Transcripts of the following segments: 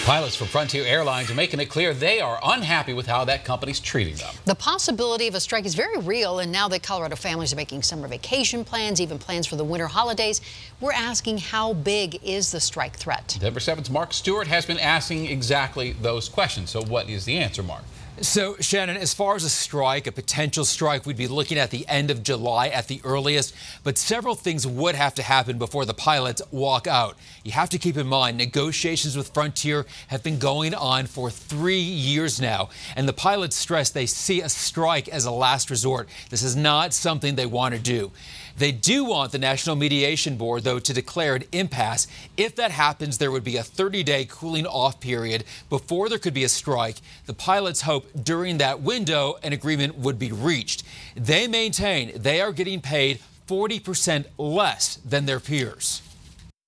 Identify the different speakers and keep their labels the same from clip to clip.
Speaker 1: Pilots from Frontier Airlines are making it clear they are unhappy with how that company's treating them.
Speaker 2: The possibility of a strike is very real, and now that Colorado families are making summer vacation plans, even plans for the winter holidays, we're asking, how big is the strike threat?
Speaker 1: Denver 7's Mark Stewart has been asking exactly those questions. So what is the answer, Mark?
Speaker 3: So, Shannon, as far as a strike, a potential strike, we'd be looking at the end of July at the earliest. But several things would have to happen before the pilots walk out. You have to keep in mind, negotiations with Frontier have been going on for 3 years now. And the pilots stress they see a strike as a last resort. This is not something they want to do. They do want the National Mediation Board, though, to declare an impasse. If that happens, there would be a 30-day cooling off period before there could be a strike. The pilots hope during that window an agreement would be reached. They maintain they are getting paid 40% less than their peers.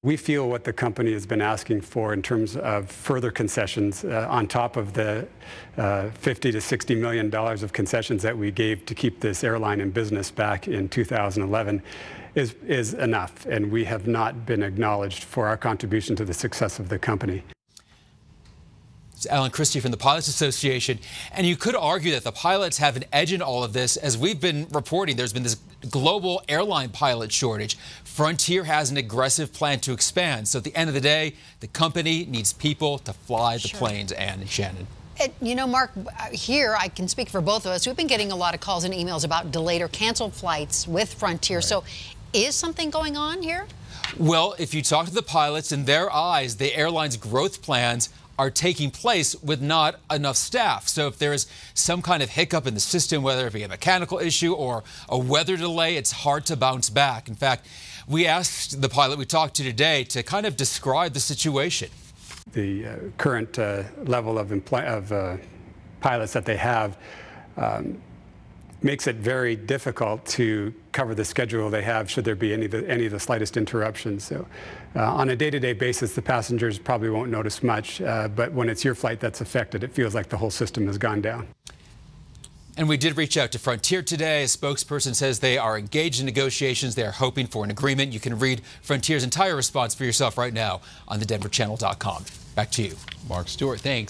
Speaker 4: We feel what the company has been asking for in terms of further concessions on top of the $50 to $60 million of concessions that we gave to keep this airline in business back in 2011 is enough, and we have not been acknowledged for our contribution to the success of the company.
Speaker 3: It's Alan Christie from the Pilots Association, and you could argue that the pilots have an edge in all of this. As we've been reporting, there's been this global airline pilot shortage. Frontier has an aggressive plan to expand. So at the end of the day, the company needs people to fly the planes. And Shannon.
Speaker 2: You know, Mark, here I can speak for both of us. We've been getting a lot of calls and emails about delayed or canceled flights with Frontier. Right. So is something going on here?
Speaker 3: Well, if you talk to the pilots, in their eyes, the airline's growth plans are taking place with not enough staff. So if there is some kind of hiccup in the system, whether it be a mechanical issue or a weather delay, it's hard to bounce back. In fact, we asked the pilot we talked to today to kind of describe the situation.
Speaker 4: The current level of pilots that they have makes it very difficult to cover the schedule they have should there be any of the slightest interruptions. So on a day-to-day basis, the passengers probably won't notice much, but when it's your flight that's affected, it feels like the whole system has gone down.
Speaker 3: And we did reach out to Frontier today. A spokesperson says they are engaged in negotiations. They are hoping for an agreement. You can read Frontier's entire response for yourself right now on thedenverchannel.com. Back to you.
Speaker 1: Mark Stewart, thanks.